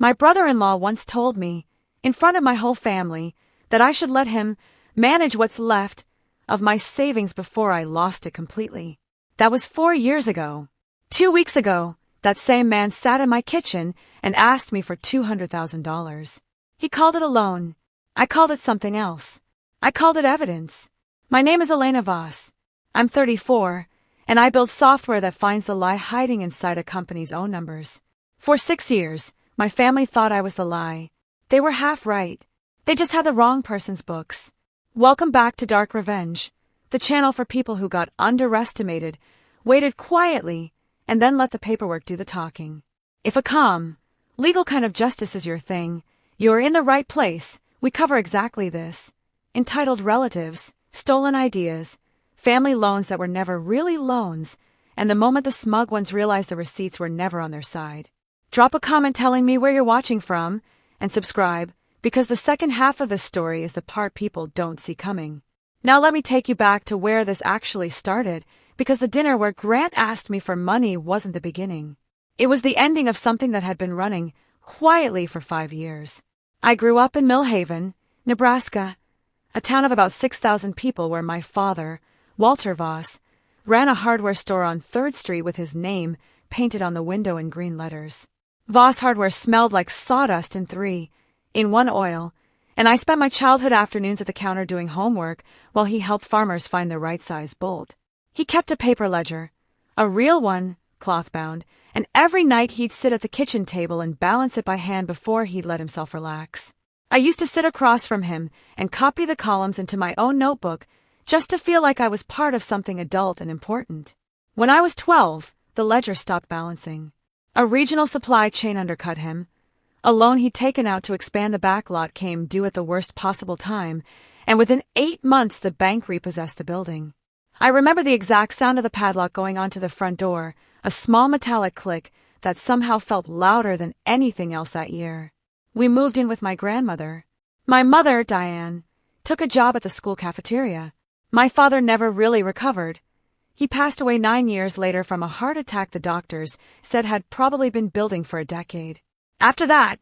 My brother-in-law once told me, in front of my whole family, that I should let him manage what's left of my savings before I lost it completely. That was 4 years ago. 2 weeks ago, that same man sat in my kitchen and asked me for $200,000. He called it a loan. I called it something else. I called it evidence. My name is Elena Voss. I'm 34, and I build software that finds the lie hiding inside a company's own numbers. For 6 years, my family thought I was the lie. They were half right. They just had the wrong person's books. Welcome back to Dark Revenge, the channel for people who got underestimated, waited quietly, and then let the paperwork do the talking. If a calm, legal kind of justice is your thing, you're in the right place. We cover exactly this. Entitled relatives, stolen ideas, family loans that were never really loans, and the moment the smug ones realized the receipts were never on their side. Drop a comment telling me where you're watching from, and subscribe, because the second half of this story is the part people don't see coming. Now let me take you back to where this actually started, because the dinner where Grant asked me for money wasn't the beginning. It was the ending of something that had been running quietly for 5 years. I grew up in Millhaven, Nebraska, a town of about 6,000 people where my father, Walter Voss, ran a hardware store on 3rd Street with his name painted on the window in green letters. Voss Hardware smelled like sawdust in one oil, and I spent my childhood afternoons at the counter doing homework while he helped farmers find the right size bolt. He kept a paper ledger, a real one, cloth-bound, and every night he'd sit at the kitchen table and balance it by hand before he'd let himself relax. I used to sit across from him and copy the columns into my own notebook just to feel like I was part of something adult and important. When I was 12, the ledger stopped balancing. A regional supply chain undercut him. A loan he'd taken out to expand the backlot came due at the worst possible time, and within 8 months the bank repossessed the building. I remember the exact sound of the padlock going onto the front door, a small metallic click that somehow felt louder than anything else that year. We moved in with my grandmother. My mother, Diane, took a job at the school cafeteria. My father never really recovered. He passed away 9 years later from a heart attack the doctors said had probably been building for a decade. After that,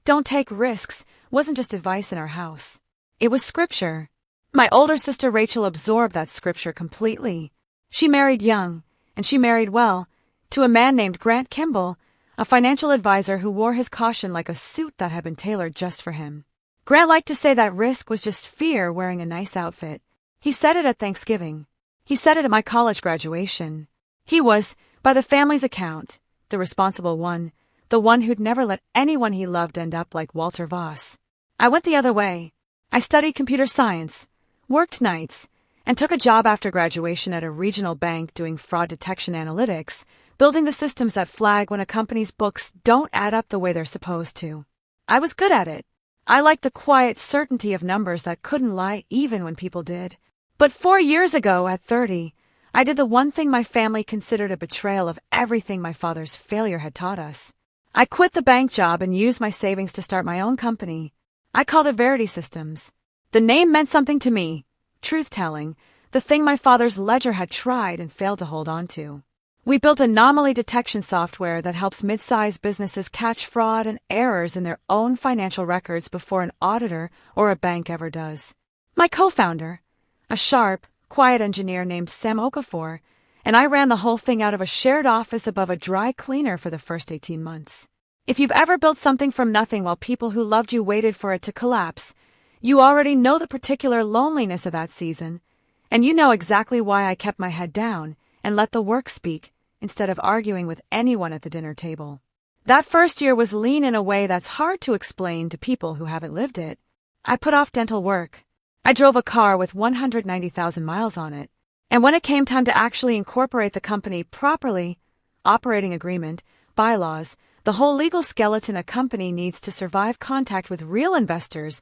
don't take risks wasn't just advice in our house. It was scripture. My older sister Rachel absorbed that scripture completely. She married young, and she married well, to a man named Grant Kimball, a financial advisor who wore his caution like a suit that had been tailored just for him. Grant liked to say that risk was just fear wearing a nice outfit. He said it at Thanksgiving. He said it at my college graduation. He was, by the family's account, the responsible one, the one who'd never let anyone he loved end up like Walter Voss. I went the other way. I studied computer science, worked nights, and took a job after graduation at a regional bank doing fraud detection analytics, building the systems that flag when a company's books don't add up the way they're supposed to. I was good at it. I liked the quiet certainty of numbers that couldn't lie even when people did. But 4 years ago, at 30, I did the one thing my family considered a betrayal of everything my father's failure had taught us. I quit the bank job and used my savings to start my own company. I called it Verity Systems. The name meant something to me. Truth-telling, the thing my father's ledger had tried and failed to hold on to. We built anomaly detection software that helps mid-sized businesses catch fraud and errors in their own financial records before an auditor or a bank ever does. My co-founder, a sharp, quiet engineer named Sam Okafor, and I ran the whole thing out of a shared office above a dry cleaner for the first 18 months. If you've ever built something from nothing while people who loved you waited for it to collapse, you already know the particular loneliness of that season, and you know exactly why I kept my head down and let the work speak instead of arguing with anyone at the dinner table. That first year was lean in a way that's hard to explain to people who haven't lived it. I put off dental work. I drove a car with 190,000 miles on it. And when it came time to actually incorporate the company properly, operating agreement, bylaws, the whole legal skeleton a company needs to survive contact with real investors,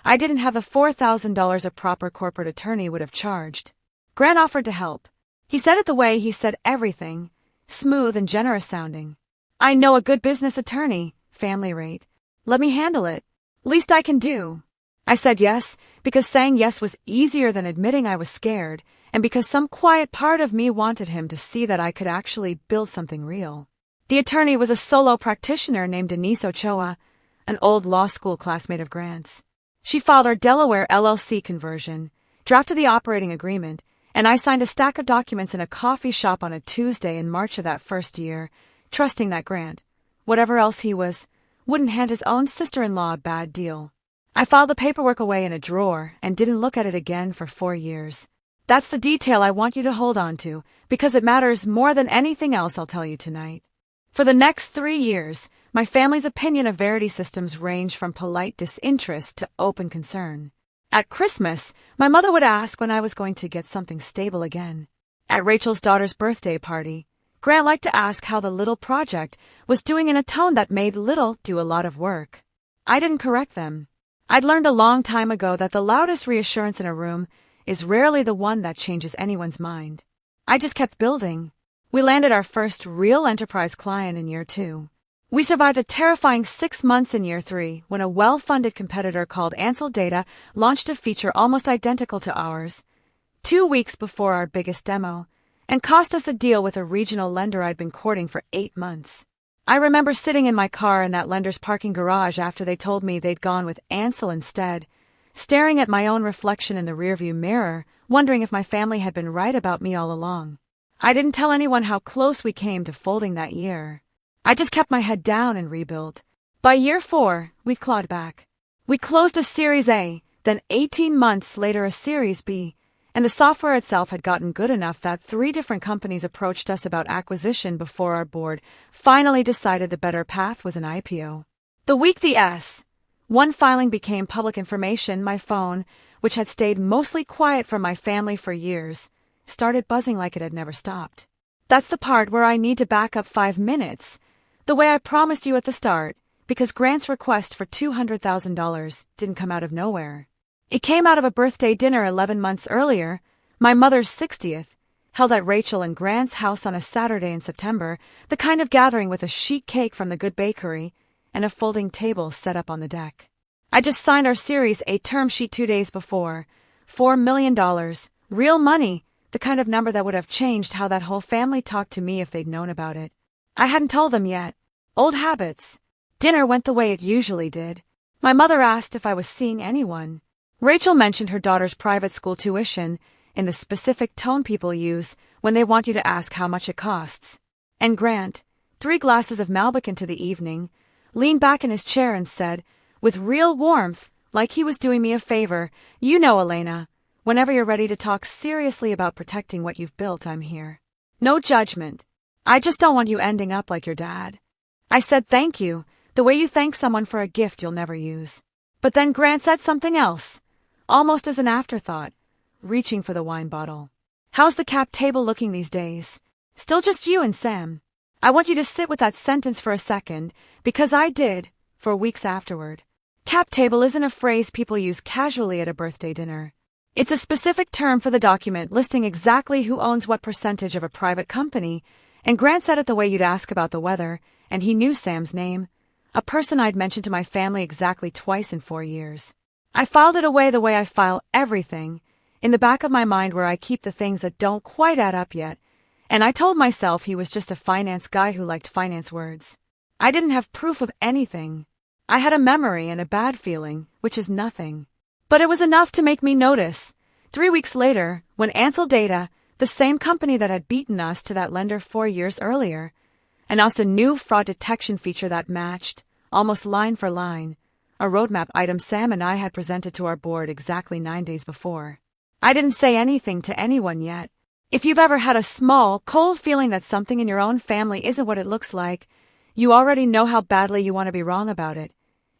I didn't have the $4,000 a proper corporate attorney would have charged. Grant offered to help. He said it the way he said everything, smooth and generous sounding. I know a good business attorney, family rate. Let me handle it. Least I can do. I said yes, because saying yes was easier than admitting I was scared, and because some quiet part of me wanted him to see that I could actually build something real. The attorney was a solo practitioner named Denise Ochoa, an old law school classmate of Grant's. She filed our Delaware LLC conversion, drafted the operating agreement, and I signed a stack of documents in a coffee shop on a Tuesday in March of that first year, trusting that Grant, whatever else he was, wouldn't hand his own sister-in-law a bad deal. I filed the paperwork away in a drawer and didn't look at it again for 4 years. That's the detail I want you to hold on to, because it matters more than anything else I'll tell you tonight. For the next 3 years, my family's opinion of Verity Systems ranged from polite disinterest to open concern. At Christmas, my mother would ask when I was going to get something stable again. At Rachel's daughter's birthday party, Grant liked to ask how the little project was doing in a tone that made little do a lot of work. I didn't correct them. I'd learned a long time ago that the loudest reassurance in a room is rarely the one that changes anyone's mind. I just kept building. We landed our first real enterprise client in year 2. We survived a terrifying 6 months in year 3 when a well-funded competitor called Ansel Data launched a feature almost identical to ours, 2 weeks before our biggest demo, and cost us a deal with a regional lender I'd been courting for 8 months. I remember sitting in my car in that lender's parking garage after they told me they'd gone with Ansel instead, staring at my own reflection in the rearview mirror, wondering if my family had been right about me all along. I didn't tell anyone how close we came to folding that year. I just kept my head down and rebuilt. By year 4, we'd clawed back. We closed a Series A, then 18 months later a Series B, and the software itself had gotten good enough that 3 different companies approached us about acquisition before our board finally decided the better path was an IPO. The week the S1 filing became public information, my phone, which had stayed mostly quiet from my family for years, started buzzing like it had never stopped. That's the part where I need to back up 5 minutes, the way I promised you at the start, because Grant's request for $200,000 didn't come out of nowhere. It came out of a birthday dinner 11 months earlier, my mother's 60th, held at Rachel and Grant's house on a Saturday in September, the kind of gathering with a sheet cake from the good bakery and a folding table set up on the deck. I just signed our Series A term sheet 2 days before. $4 million, real money, the kind of number that would have changed how that whole family talked to me if they'd known about it. I hadn't told them yet. Old habits. Dinner went the way it usually did. My mother asked if I was seeing anyone. Rachel mentioned her daughter's private school tuition in the specific tone people use when they want you to ask how much it costs. And Grant, 3 glasses of Malbec into the evening, leaned back in his chair and said, with real warmth, like he was doing me a favor, "You know, Elena, whenever you're ready to talk seriously about protecting what you've built, I'm here. No judgment. I just don't want you ending up like your dad." I said thank you, the way you thank someone for a gift you'll never use. But then Grant said something else, almost as an afterthought, reaching for the wine bottle. "How's the cap table looking these days? Still just you and Sam?" I want you to sit with that sentence for a second, because I did, for weeks afterward. Cap table isn't a phrase people use casually at a birthday dinner. It's a specific term for the document listing exactly who owns what percentage of a private company, and Grant said it the way you'd ask about the weather, and he knew Sam's name, a person I'd mentioned to my family exactly twice in 4 years. I filed it away the way I file everything, in the back of my mind where I keep the things that don't quite add up yet, and I told myself he was just a finance guy who liked finance words. I didn't have proof of anything. I had a memory and a bad feeling, which is nothing. But it was enough to make me notice. 3 weeks later, when Ansel Data, the same company that had beaten us to that lender 4 years earlier, announced a new fraud detection feature that matched, almost line for line, a roadmap item Sam and I had presented to our board exactly 9 days before. I didn't say anything to anyone yet. If you've ever had a small, cold feeling that something in your own family isn't what it looks like, you already know how badly you want to be wrong about it,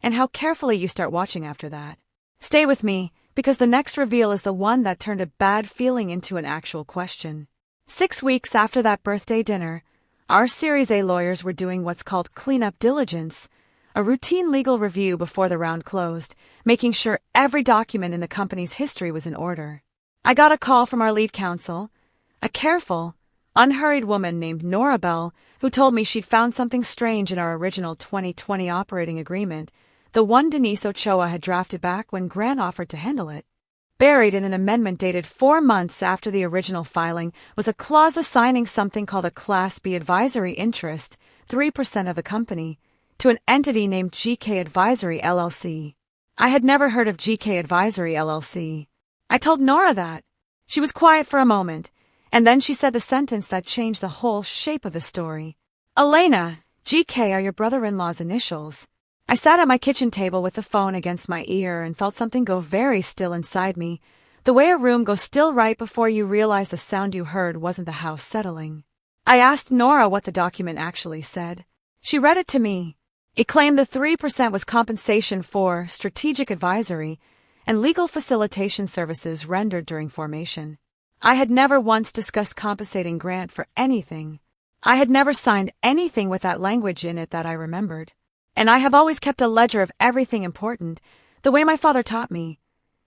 and how carefully you start watching after that. Stay with me, because the next reveal is the one that turned a bad feeling into an actual question. 6 weeks after that birthday dinner, our Series A lawyers were doing what's called cleanup diligence, a routine legal review before the round closed, making sure every document in the company's history was in order. I got a call from our lead counsel, a careful, unhurried woman named Nora Bell, who told me she'd found something strange in our original 2020 operating agreement, the one Denise Ochoa had drafted back when Grant offered to handle it. Buried in an amendment dated 4 months after the original filing was a clause assigning something called a Class B advisory interest, 3% of the company, to an entity named GK Advisory LLC. I had never heard of GK Advisory LLC. I told Nora that. She was quiet for a moment, and then she said the sentence that changed the whole shape of the story. Elena, GK are your brother-in-law's initials. I sat at my kitchen table with the phone against my ear and felt something go very still inside me, the way a room goes still right before you realize the sound you heard wasn't the house settling. I asked Nora what the document actually said. She read it to me. It claimed the 3% was compensation for strategic advisory and legal facilitation services rendered during formation. I had never once discussed compensating Grant for anything. I had never signed anything with that language in it that I remembered. And I have always kept a ledger of everything important, the way my father taught me.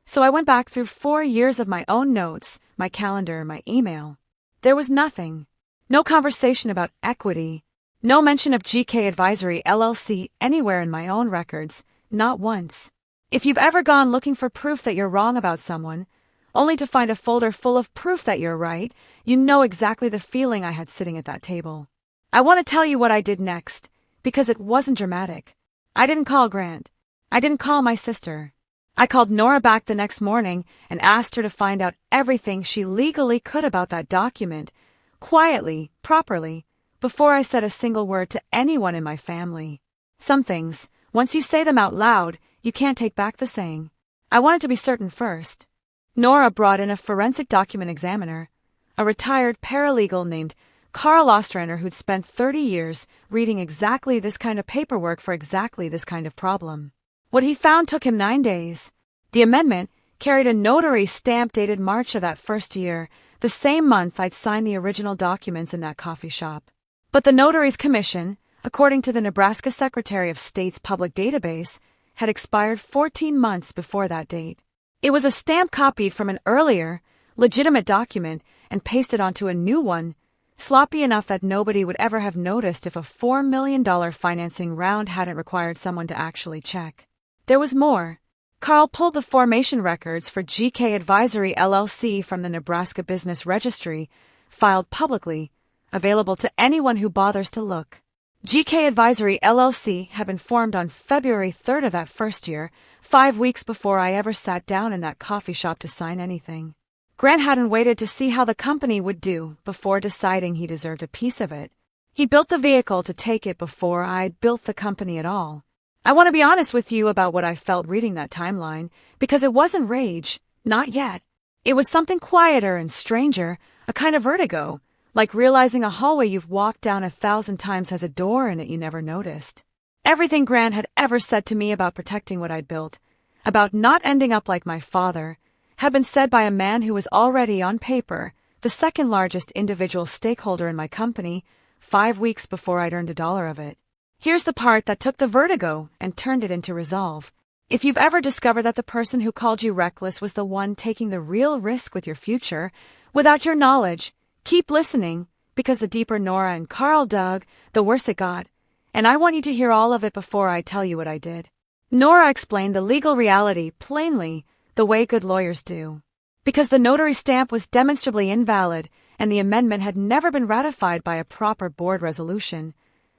So I went back through 4 years of my own notes, my calendar, my email. There was nothing. No conversation about equity. No mention of GK Advisory LLC anywhere in my own records, not once. If you've ever gone looking for proof that you're wrong about someone, only to find a folder full of proof that you're right, you know exactly the feeling I had sitting at that table. I want to tell you what I did next, because it wasn't dramatic. I didn't call Grant. I didn't call my sister. I called Nora back the next morning and asked her to find out everything she legally could about that document, quietly, properly, before I said a single word to anyone in my family. Some things, once you say them out loud, you can't take back the saying. I wanted to be certain first. Nora brought in a forensic document examiner, a retired paralegal named Carl Ostrander who'd spent 30 years reading exactly this kind of paperwork for exactly this kind of problem. What he found took him 9 days. The amendment carried a notary stamp dated March of that first year, the same month I'd signed the original documents in that coffee shop. But the notary's commission, according to the Nebraska Secretary of State's public database, had expired 14 months before that date. It was a stamp copied from an earlier, legitimate document and pasted onto a new one, sloppy enough that nobody would ever have noticed if a $4 million financing round hadn't required someone to actually check. There was more. Carl pulled the formation records for GK Advisory LLC from the Nebraska Business Registry, filed publicly, available to anyone who bothers to look. GK Advisory LLC had been formed on February 3rd of that first year, 5 weeks before I ever sat down in that coffee shop to sign anything. Grant hadn't waited to see how the company would do before deciding he deserved a piece of it. He built the vehicle to take it before I'd built the company at all. I want to be honest with you about what I felt reading that timeline, because it wasn't rage, not yet. It was something quieter and stranger, a kind of vertigo, like realizing a hallway you've walked down 1,000 times has a door in it you never noticed. Everything Grant had ever said to me about protecting what I'd built, about not ending up like my father, had been said by a man who was already, on paper, the second largest individual stakeholder in my company, 5 weeks before I'd earned $1 of it. Here's the part that took the vertigo and turned it into resolve. If you've ever discovered that the person who called you reckless was the one taking the real risk with your future, without your knowledge, keep listening, because the deeper Nora and Carl dug, the worse it got, and I want you to hear all of it before I tell you what I did. Nora explained the legal reality plainly, the way good lawyers do. Because the notary stamp was demonstrably invalid and the amendment had never been ratified by a proper board resolution,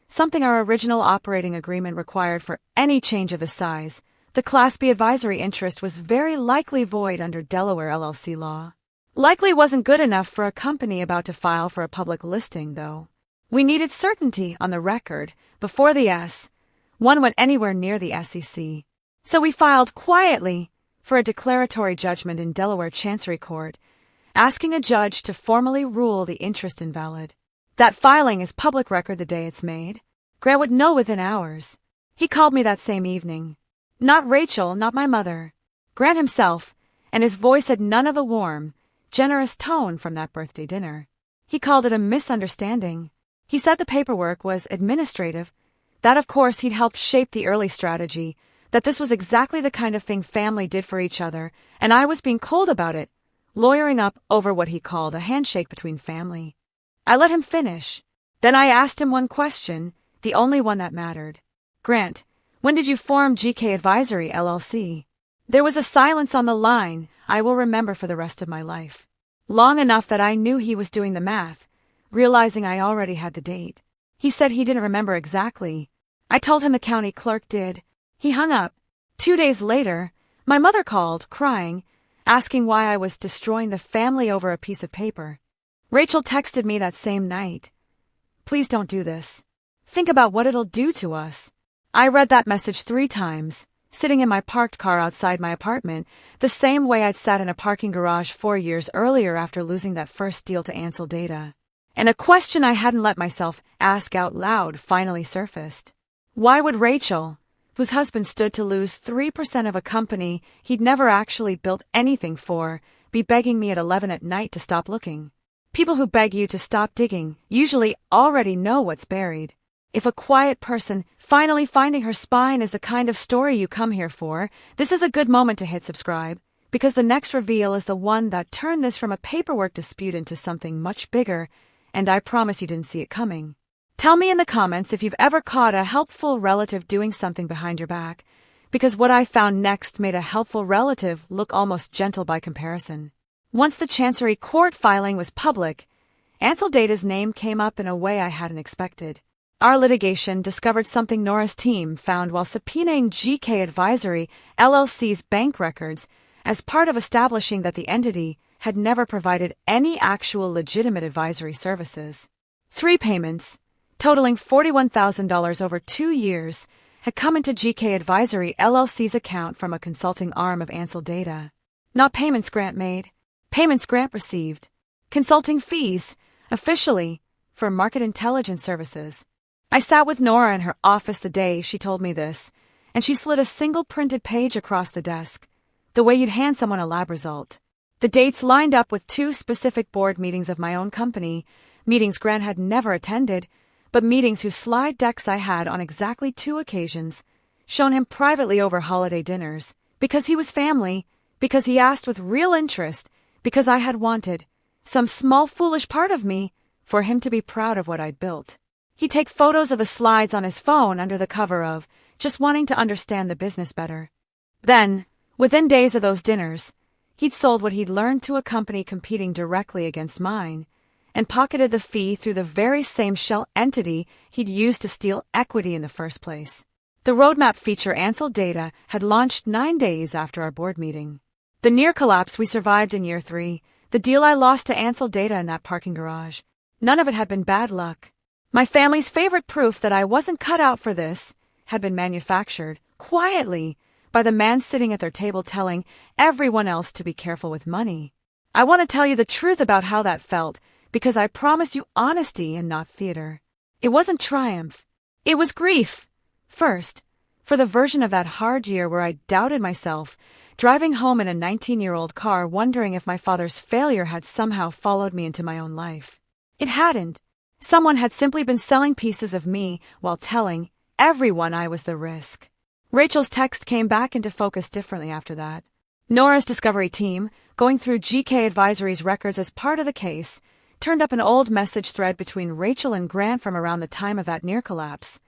something our original operating agreement required for any change of the size, the Class B advisory interest was very likely void under Delaware LLC law. Likely wasn't good enough for a company about to file for a public listing, though. We needed certainty on the record before the one went anywhere near the SEC. So we filed quietly for a declaratory judgment in Delaware Chancery Court, asking a judge to formally rule the interest invalid. That filing is public record the day it's made. Grant would know within hours. He called me that same evening. Not Rachel, not my mother. Grant himself, and his voice had none of the warm, generous tone from that birthday dinner. He called it a misunderstanding. He said the paperwork was administrative, that of course he'd helped shape the early strategy, that this was exactly the kind of thing family did for each other, and I was being cold about it, lawyering up over what he called a handshake between family. I let him finish. Then I asked him one question, the only one that mattered. Grant, when did you form GK Advisory LLC? There was a silence on the line I will remember for the rest of my life. Long enough that I knew he was doing the math, realizing I already had the date. He said he didn't remember exactly. I told him the county clerk did. He hung up. 2 days later, my mother called, crying, asking why I was destroying the family over a piece of paper. Rachel texted me that same night. Please don't do this. Think about what it'll do to us. I read that message 3 times, sitting in my parked car outside my apartment, the same way I'd sat in a parking garage 4 years earlier after losing that first deal to Ansel Data. And a question I hadn't let myself ask out loud finally surfaced. Why would Rachel, whose husband stood to lose 3% of a company he'd never actually built anything for, be begging me at 11 at night to stop looking? People who beg you to stop digging usually already know what's buried. If a quiet person finally finding her spine is the kind of story you come here for, this is a good moment to hit subscribe, because the next reveal is the one that turned this from a paperwork dispute into something much bigger, and I promise you didn't see it coming. Tell me in the comments if you've ever caught a helpful relative doing something behind your back, because what I found next made a helpful relative look almost gentle by comparison. Once the Chancery Court filing was public, Ansel Data's name came up in a way I hadn't expected. Our litigation discovered something Nora's team found while subpoenaing GK Advisory LLC's bank records as part of establishing that the entity had never provided any actual legitimate advisory services. 3 payments, totaling $41,000 over 2 years, had come into GK Advisory LLC's account from a consulting arm of Ansel Data. Not payments Grant made, payments Grant received. Consulting fees, officially, for market intelligence services. I sat with Nora in her office the day she told me this, and she slid a single printed page across the desk, the way you'd hand someone a lab result. The dates lined up with 2 specific board meetings of my own company, meetings Grant had never attended, but meetings whose slide decks I had on exactly 2 occasions, shown him privately over holiday dinners, because he was family, because he asked with real interest, because I had wanted, some small foolish part of me, for him to be proud of what I'd built. He'd take photos of the slides on his phone under the cover of just wanting to understand the business better. Then, within days of those dinners, he'd sold what he'd learned to a company competing directly against mine, and pocketed the fee through the very same shell entity he'd used to steal equity in the first place. The roadmap feature Ansel Data had launched 9 days after our board meeting. The near collapse we survived in year 3, the deal I lost to Ansel Data in that parking garage. None of it had been bad luck. My family's favorite proof that I wasn't cut out for this had been manufactured, quietly, by the man sitting at their table telling everyone else to be careful with money. I want to tell you the truth about how that felt, because I promised you honesty and not theater. It wasn't triumph. It was grief. First, for the version of that hard year where I doubted myself, driving home in a 19-year-old car wondering if my father's failure had somehow followed me into my own life. It hadn't. Someone had simply been selling pieces of me while telling everyone I was the risk. Rachel's text came back into focus differently after that. Nora's discovery team, going through GK Advisory's records as part of the case, turned up an old message thread between Rachel and Grant from around the time of that near collapse.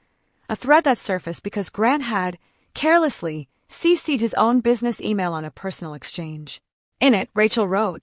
A thread that surfaced because Grant had, carelessly, CC'd his own business email on a personal exchange. In it, Rachel wrote,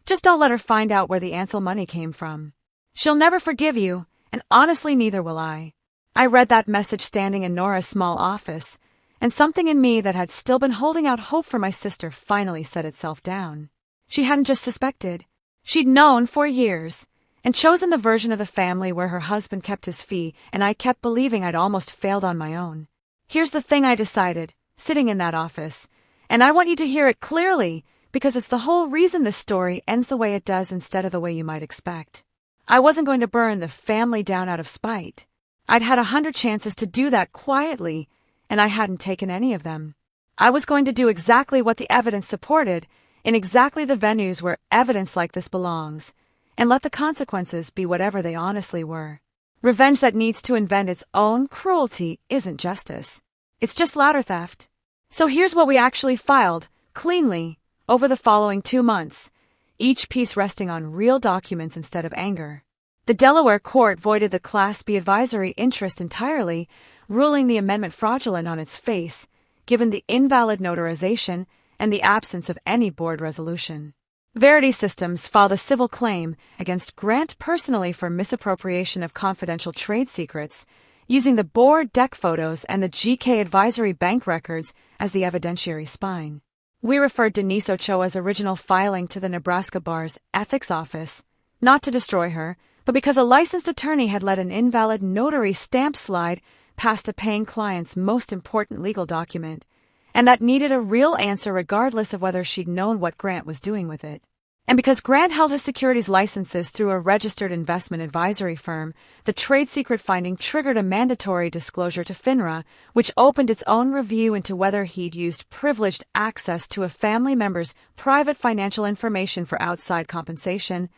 "Just don't let her find out where the Ansel money came from. She'll never forgive you, and honestly neither will I." I read that message standing in Nora's small office, and something in me that had still been holding out hope for my sister finally set itself down. She hadn't just suspected. She'd known for years, and chosen the version of the family where her husband kept his fee, and I kept believing I'd almost failed on my own. Here's the thing I decided, sitting in that office, and I want you to hear it clearly, because it's the whole reason this story ends the way it does instead of the way you might expect. I wasn't going to burn the family down out of spite. I'd had 100 chances to do that quietly, and I hadn't taken any of them. I was going to do exactly what the evidence supported, in exactly the venues where evidence like this belongs, and let the consequences be whatever they honestly were. Revenge that needs to invent its own cruelty isn't justice. It's just ladder theft. So here's what we actually filed, cleanly, over the following 2 months, each piece resting on real documents instead of anger. The Delaware court voided the Class B advisory interest entirely, ruling the amendment fraudulent on its face, given the invalid notarization and the absence of any board resolution. Verity Systems filed a civil claim against Grant personally for misappropriation of confidential trade secrets, using the board deck photos and the GK Advisory Bank records as the evidentiary spine. We referred Denise Ochoa's original filing to the Nebraska Bar's ethics office, not to destroy her, but because a licensed attorney had let an invalid notary stamp slide past a paying client's most important legal document, and that needed a real answer regardless of whether she'd known what Grant was doing with it. And because Grant held his securities licenses through a registered investment advisory firm, the trade secret finding triggered a mandatory disclosure to FINRA, which opened its own review into whether he'd used privileged access to a family member's private financial information for outside compensation,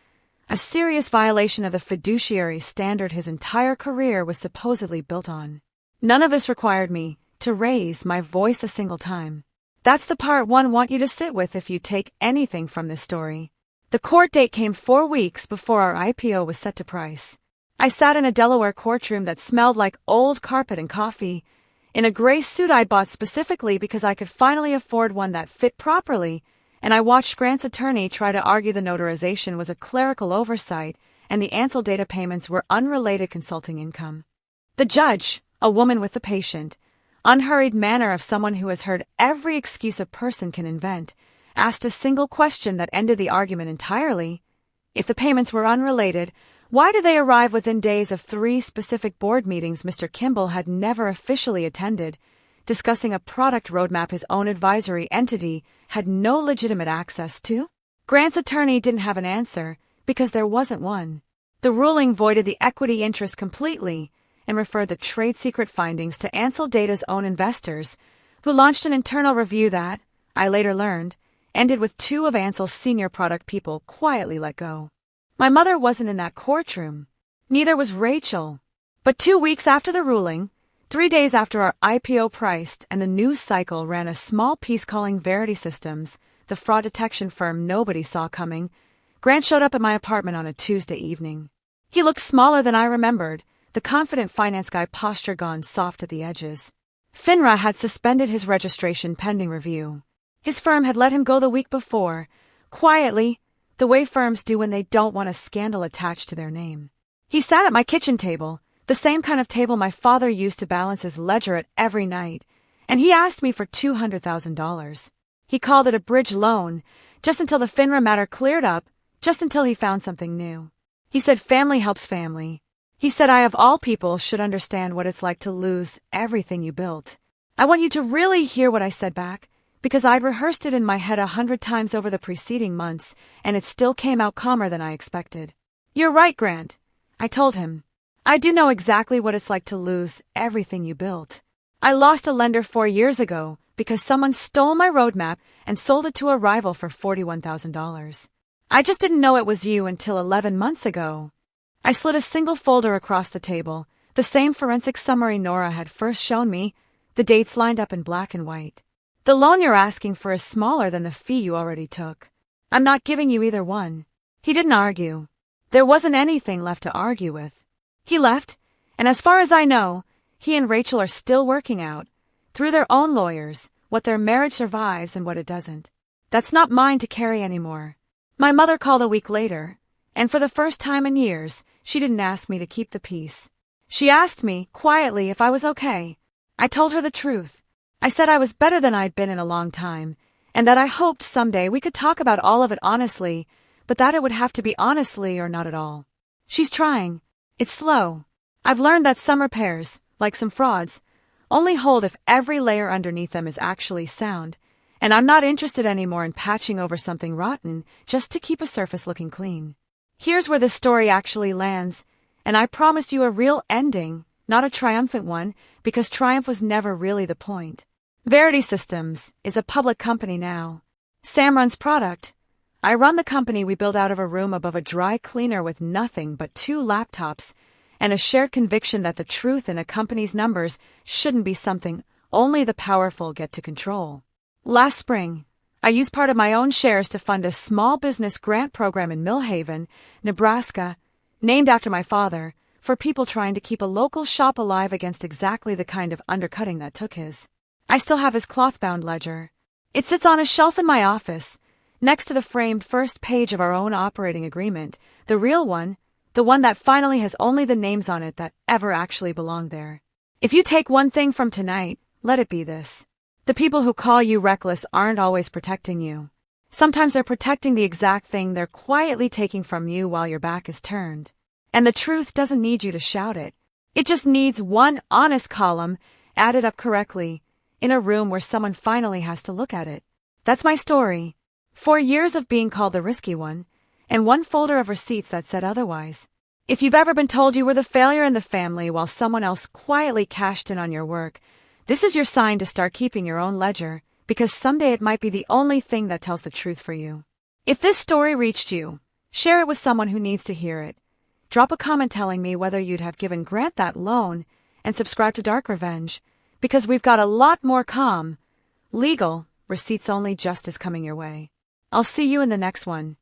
a serious violation of the fiduciary standard his entire career was supposedly built on. None of this required me to raise my voice a single time. That's the part one want you to sit with if you take anything from this story. The court date came 4 weeks before our IPO was set to price. I sat in a Delaware courtroom that smelled like old carpet and coffee, in a gray suit I'd bought specifically because I could finally afford one that fit properly, and I watched Grant's attorney try to argue the notarization was a clerical oversight and the Ansel data payments were unrelated consulting income. The judge, a woman with the patient, unhurried manner of someone who has heard every excuse a person can invent, asked a single question that ended the argument entirely. If the payments were unrelated, why did they arrive within days of 3 specific board meetings Mr. Kimball had never officially attended, discussing a product roadmap his own advisory entity had no legitimate access to? Grant's attorney didn't have an answer, because there wasn't one. The ruling voided the equity interest completely, and referred the trade secret findings to Ansel Data's own investors, who launched an internal review that, I later learned, ended with 2 of Ansel's senior product people quietly let go. My mother wasn't in that courtroom. Neither was Rachel. But 2 weeks after the ruling, 3 days after our IPO priced and the news cycle ran a small piece calling Verity Systems, the fraud detection firm nobody saw coming, Grant showed up at my apartment on a Tuesday evening. He looked smaller than I remembered, the confident finance guy posture gone soft at the edges. FINRA had suspended his registration pending review. His firm had let him go the week before, quietly, the way firms do when they don't want a scandal attached to their name. He sat at my kitchen table, the same kind of table my father used to balance his ledger at every night, and he asked me for $200,000. He called it a bridge loan, just until the FINRA matter cleared up, just until he found something new. He said family helps family. He said I of all people should understand what it's like to lose everything you built. I want you to really hear what I said back, because I'd rehearsed it in my head 100 times over the preceding months, and it still came out calmer than I expected. You're right, Grant, I told him. I do know exactly what it's like to lose everything you built. I lost a lender 4 years ago because someone stole my roadmap and sold it to a rival for $41,000. I just didn't know it was you until 11 months ago. I slid a single folder across the table, the same forensic summary Nora had first shown me, the dates lined up in black and white. The loan you're asking for is smaller than the fee you already took. I'm not giving you either one. He didn't argue. There wasn't anything left to argue with. He left, and as far as I know, he and Rachel are still working out, through their own lawyers, what their marriage survives and what it doesn't. That's not mine to carry anymore. My mother called a week later, and for the first time in years, she didn't ask me to keep the peace. She asked me, quietly, if I was okay. I told her the truth. I said I was better than I'd been in a long time, and that I hoped someday we could talk about all of it honestly, but that it would have to be honestly or not at all. She's trying. It's slow. I've learned that some repairs, like some frauds, only hold if every layer underneath them is actually sound, and I'm not interested anymore in patching over something rotten just to keep a surface looking clean. Here's where this story actually lands, and I promised you a real ending, not a triumphant one, because triumph was never really the point. Verity Systems is a public company now. Sam runs product. I run the company we built out of a room above a dry cleaner with nothing but 2 laptops and a shared conviction that the truth in a company's numbers shouldn't be something only the powerful get to control. Last spring, I used part of my own shares to fund a small business grant program in Millhaven, Nebraska, named after my father, for people trying to keep a local shop alive against exactly the kind of undercutting that took his. I still have his cloth-bound ledger. It sits on a shelf in my office, next to the framed first page of our own operating agreement, the real one, the one that finally has only the names on it that ever actually belonged there. If you take one thing from tonight, let it be this. The people who call you reckless aren't always protecting you. Sometimes they're protecting the exact thing they're quietly taking from you while your back is turned. And the truth doesn't need you to shout it. It just needs one honest column added up correctly in a room where someone finally has to look at it. That's my story. 4 years of being called the risky one, and one folder of receipts that said otherwise. If you've ever been told you were the failure in the family while someone else quietly cashed in on your work, this is your sign to start keeping your own ledger, because someday it might be the only thing that tells the truth for you. If this story reached you, share it with someone who needs to hear it. Drop a comment telling me whether you'd have given Grant that loan, and subscribe to Dark Revenge, because we've got a lot more calm, legal, receipts-only justice coming your way. I'll see you in the next one.